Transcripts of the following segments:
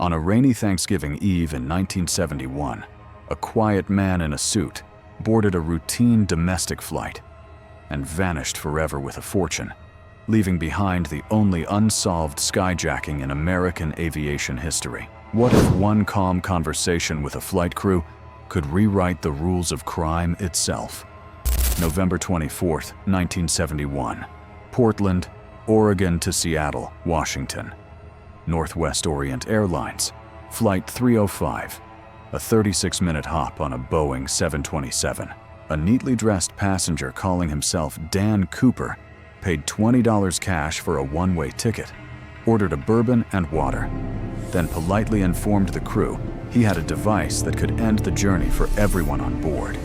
On a rainy Thanksgiving Eve in 1971, a quiet man in a suit boarded a routine domestic flight and vanished forever with a fortune, leaving behind the only unsolved skyjacking in American aviation history. What if one calm conversation with a flight crew could rewrite the rules of crime itself? November 24, 1971. Portland, Oregon to Seattle, Washington. Northwest Orient Airlines, Flight 305, a 36-minute hop on a Boeing 727. A neatly dressed passenger calling himself Dan Cooper paid $20 cash for a one-way ticket, ordered a bourbon and water, then politely informed the crew he had a device that could end the journey for everyone on board.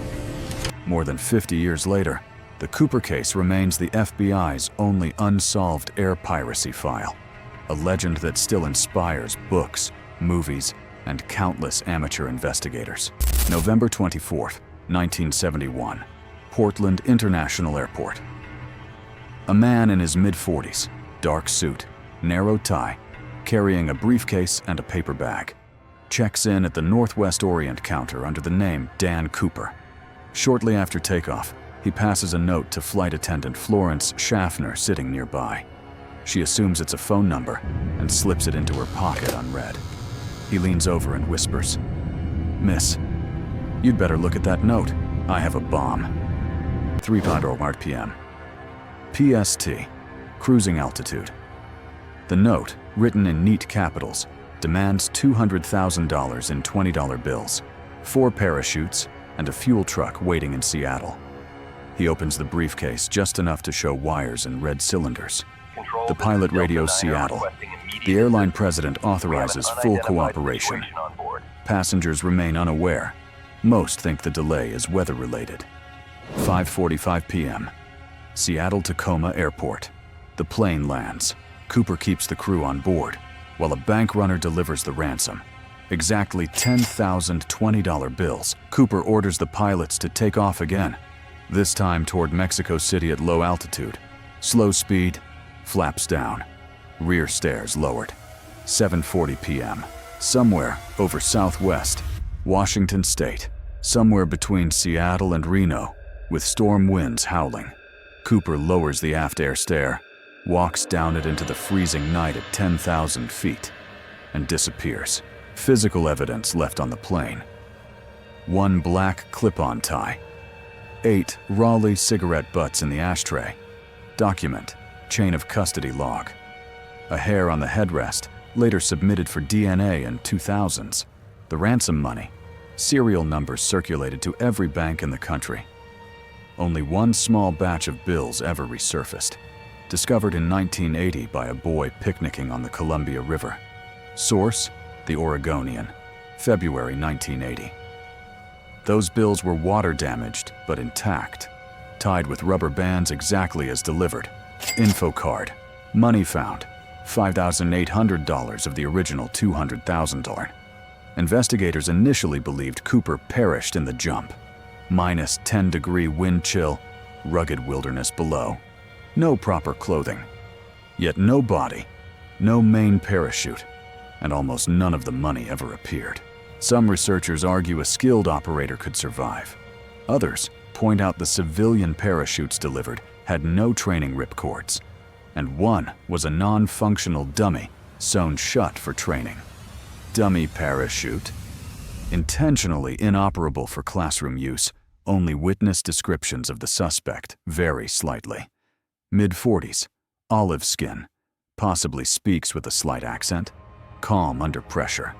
More than 50 years later, the Cooper case remains the FBI's only unsolved air piracy file, a legend that still inspires books, movies, and countless amateur investigators. November 24, 1971, Portland International Airport. A man in his mid-40s, dark suit, narrow tie, carrying a briefcase and a paper bag, checks in at the Northwest Orient counter under the name Dan Cooper. Shortly after takeoff, he passes a note to flight attendant Florence Schaffner sitting nearby. She assumes it's a phone number and slips it into her pocket unread. He leans over and whispers, "Miss, you'd better look at that note. I have a bomb." 3:00 p.m. PST, cruising altitude. The note, written in neat capitals, demands $200,000 in $20 bills, 4 parachutes, and a fuel truck waiting in Seattle. He opens the briefcase just enough to show wires and red cylinders. The pilot radios Seattle. The airline president authorizes full cooperation. Passengers remain unaware. Most think the delay is weather-related. 5:45 p.m. Seattle-Tacoma Airport. The plane lands. Cooper keeps the crew on board, while a bank runner delivers the ransom. Exactly 10,000 $20 bills. Cooper orders the pilots to take off again, this time toward Mexico City at low altitude. Slow speed, flaps down, rear stairs lowered. 7:40 p.m. Somewhere over Southwest Washington State, somewhere between Seattle and Reno, with storm winds howling. Cooper lowers the aft air stair, walks down it into the freezing night at 10,000 feet, and disappears. Physical evidence left on the plane: 1 black clip-on tie, 8 Raleigh cigarette butts in the ashtray. Document, chain of custody log. A hair on the headrest, later submitted for DNA in 2000s. The ransom money, serial numbers circulated to every bank in the country. Only one small batch of bills ever resurfaced, discovered in 1980 by a boy picnicking on the Columbia River. Source: The Oregonian, February 1980. Those bills were water damaged but intact, tied with rubber bands exactly as delivered. Info card: money found, $5,800 of the original $200,000. Investigators initially believed Cooper perished in the jump. Minus 10-degree wind chill, rugged wilderness below. No proper clothing. Yet no body, no main parachute, and almost none of the money ever appeared. Some researchers argue a skilled operator could survive. Others point out the civilian parachutes delivered had no training ripcords, and one was a non-functional dummy sewn shut for training. Dummy parachute? Intentionally inoperable for classroom use, only witness descriptions of the suspect vary slightly. Mid-40s, olive skin, possibly speaks with a slight accent, calm under pressure.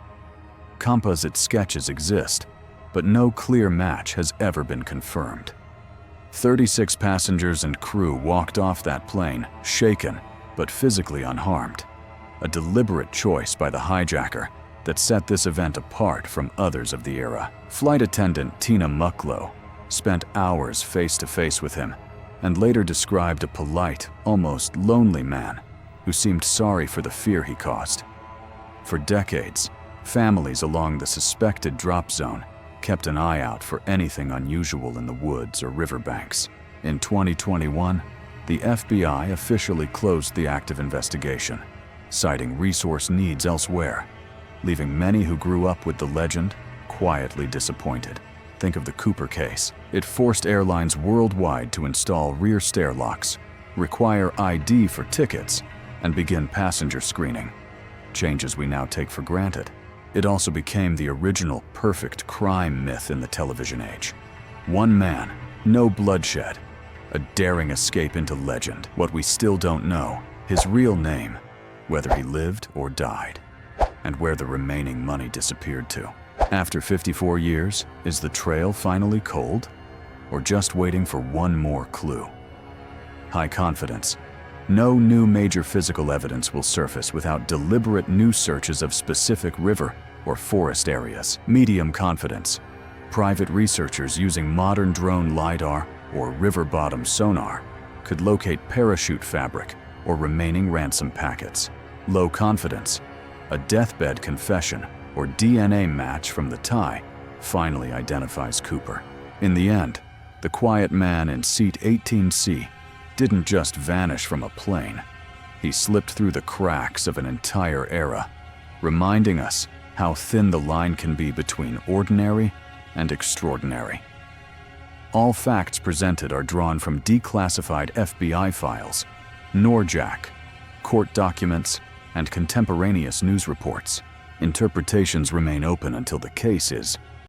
Composite sketches exist, but no clear match has ever been confirmed. 36 passengers and crew walked off that plane, shaken but physically unharmed. A deliberate choice by the hijacker that set this event apart from others of the era. Flight attendant Tina Mucklow spent hours face-to-face with him and later described a polite, almost lonely man who seemed sorry for the fear he caused. For decades, families along the suspected drop zone kept an eye out for anything unusual in the woods or riverbanks. In 2021, the FBI officially closed the active investigation, citing resource needs elsewhere. leaving many who grew up with the legend quietly disappointed. Think of the Cooper case. It forced airlines worldwide to install rear stair locks, require ID for tickets, and begin passenger screening, changes we now take for granted. It also became the original perfect crime myth in the television age. One man, no bloodshed, a daring escape into legend. What we still don't know, his real name, whether he lived or died, and where the remaining money disappeared to. After 54 years, is the trail finally cold, or just waiting for one more clue? High confidence. No new major physical evidence will surface without deliberate new searches of specific river or forest areas. Medium confidence. Private researchers using modern drone LiDAR or river bottom sonar could locate parachute fabric or remaining ransom packets. Low confidence. A deathbed confession or DNA match from the tie finally identifies Cooper. In the end, the quiet man in seat 18C didn't just vanish from a plane. He slipped through the cracks of an entire era, reminding us how thin the line can be between ordinary and extraordinary. All facts presented are drawn from declassified FBI files, NORJAC, court documents, and contemporaneous news reports. Interpretations remain open until the case is